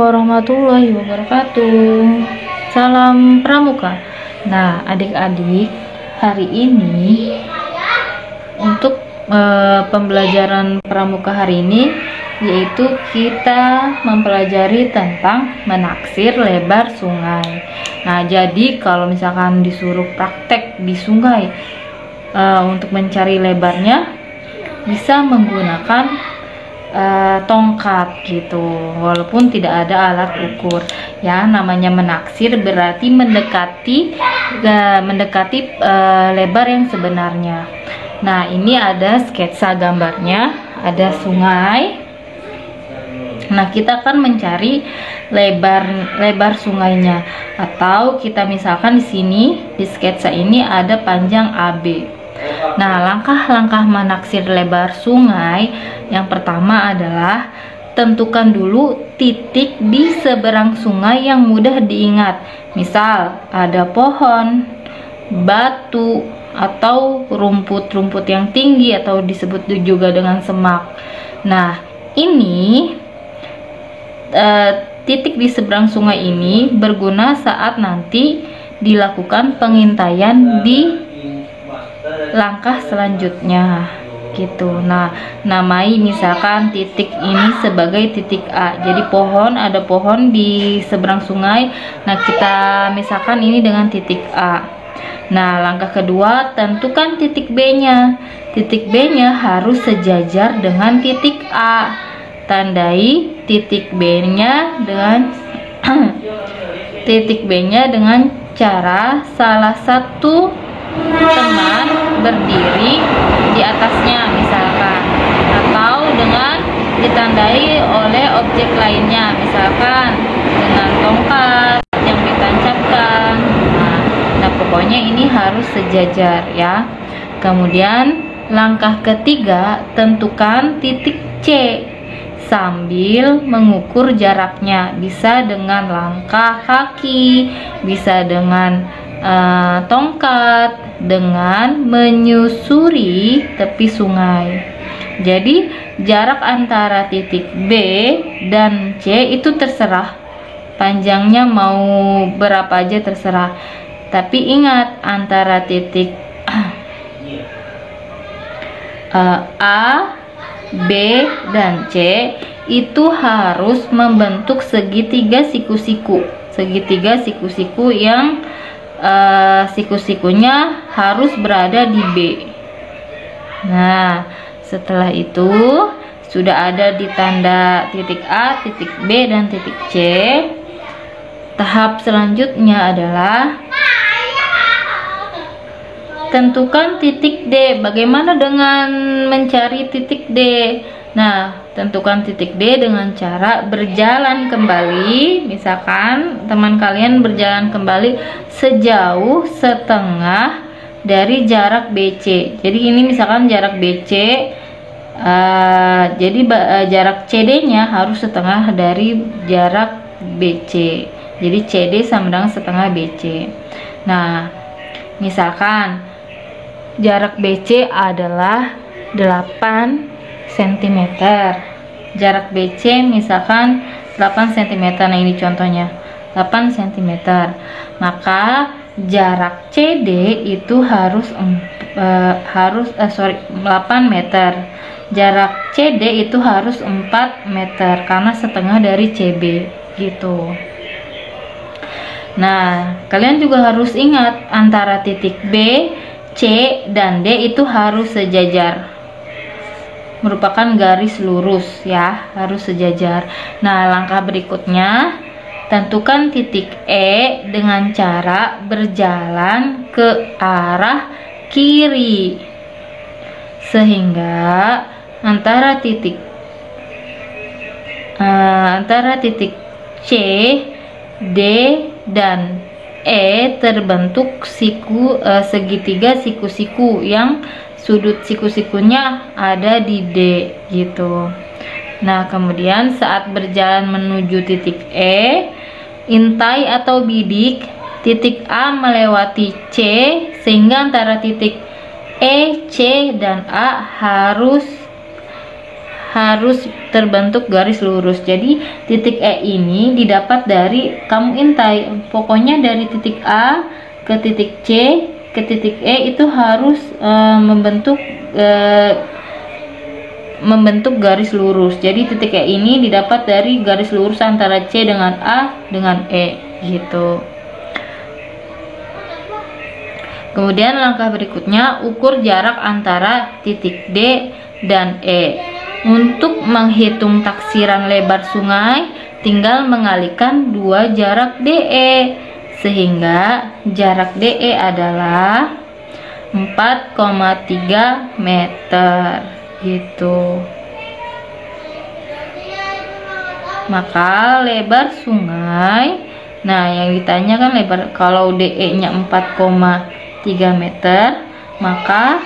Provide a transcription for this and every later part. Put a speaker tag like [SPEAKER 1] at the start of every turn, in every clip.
[SPEAKER 1] warahmatullahi wabarakatuh. Salam pramuka. Nah, adik-adik, hari ini untuk pembelajaran pramuka hari ini yaitu kita mempelajari tentang menaksir lebar sungai. Nah, jadi kalau misalkan disuruh praktek di sungai untuk mencari lebarnya, bisa menggunakan tongkat gitu, walaupun tidak ada alat ukur ya. Namanya menaksir berarti mendekati lebar yang sebenarnya. Nah, ini ada sketsa gambarnya, ada sungai. Nah, kita akan mencari lebar sungainya, atau kita misalkan di sini di sketsa ini ada panjang AB. Nah, langkah-langkah menaksir lebar sungai yang pertama adalah tentukan dulu titik di seberang sungai yang mudah diingat. Misal ada pohon, batu, atau rumput-rumput yang tinggi atau disebut juga dengan semak. Nah, ini titik di seberang sungai ini berguna saat nanti dilakukan pengintaian di langkah selanjutnya gitu. Nah, namai misalkan titik ini sebagai titik A. Jadi ada pohon di seberang sungai. Nah, kita misalkan ini dengan titik A. Nah, langkah kedua, tentukan titik B-nya. Titik B-nya harus sejajar dengan titik A. Tandai titik B-nya dengan dengan cara salah satu teman berdiri di atasnya misalkan, atau dengan ditandai oleh objek lainnya, misalkan dengan tongkat yang ditancapkan. Nah, pokoknya ini harus sejajar ya. Kemudian langkah ketiga, tentukan titik C sambil mengukur jaraknya, bisa dengan langkah kaki, bisa dengan tongkat, dengan menyusuri tepi sungai. Jadi jarak antara titik B dan C itu terserah, panjangnya mau berapa aja terserah. Tapi ingat, antara titik A, B, dan C itu harus membentuk segitiga siku-siku. Segitiga siku-siku yang siku-sikunya harus berada di B. Nah, setelah itu sudah ada di tanda titik A, titik B, dan titik C. Tahap selanjutnya adalah tentukan titik D. Bagaimana dengan mencari titik D? Nah, tentukan titik D dengan cara berjalan kembali. Misalkan teman kalian berjalan kembali sejauh setengah dari jarak BC. Jadi ini misalkan jarak BC, jadi jarak CD-nya harus setengah dari jarak BC. Jadi CD sama dengan setengah BC. Nah, misalkan jarak BC adalah 8 cm. Jarak BC misalkan 8 cm. Nah, ini contohnya 8 cm. Maka jarak CD itu harus 8 meter. Jarak CD itu harus 4 meter karena setengah dari CB gitu. Nah, kalian juga harus ingat antara titik B, C, dan D itu harus sejajar, merupakan garis lurus ya, harus sejajar. Nah, langkah berikutnya, tentukan titik E dengan cara berjalan ke arah kiri sehingga antara titik C, D, dan E terbentuk segitiga siku-siku yang sudut siku-sikunya ada di D gitu. Nah, kemudian saat berjalan menuju titik E, intai atau bidik titik A melewati C sehingga antara titik E, C, dan A harus terbentuk garis lurus. Jadi titik E ini didapat dari, kamu intai, pokoknya dari titik A ke titik C ke titik E itu harus membentuk garis lurus. Jadi titik E ini didapat dari garis lurus antara C dengan A dengan E gitu. Kemudian langkah berikutnya, ukur jarak antara titik D dan E. Untuk menghitung taksiran lebar sungai, tinggal mengalihkan dua jarak DE, sehingga jarak DE adalah 4,3 meter gitu. Maka lebar sungai, nah yang ditanya kan lebar, kalau DE nya 4,3 meter, maka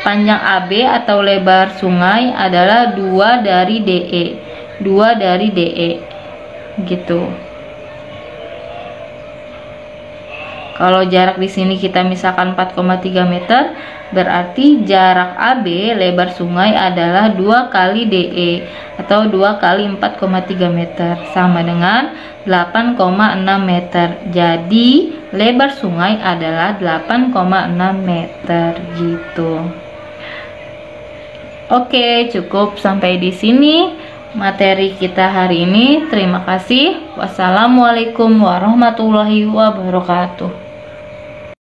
[SPEAKER 1] panjang AB atau lebar sungai adalah 2 dari DE. 2 dari DE gitu. Kalau jarak di sini kita misalkan 4,3 meter, berarti jarak AB lebar sungai adalah 2 kali DE atau 2 kali 4,3 meter sama dengan 8,6 meter. Jadi lebar sungai adalah 8,6 meter gitu. Oke, cukup sampai di sini materi kita hari ini. Terima kasih. Wassalamualaikum warahmatullahi wabarakatuh.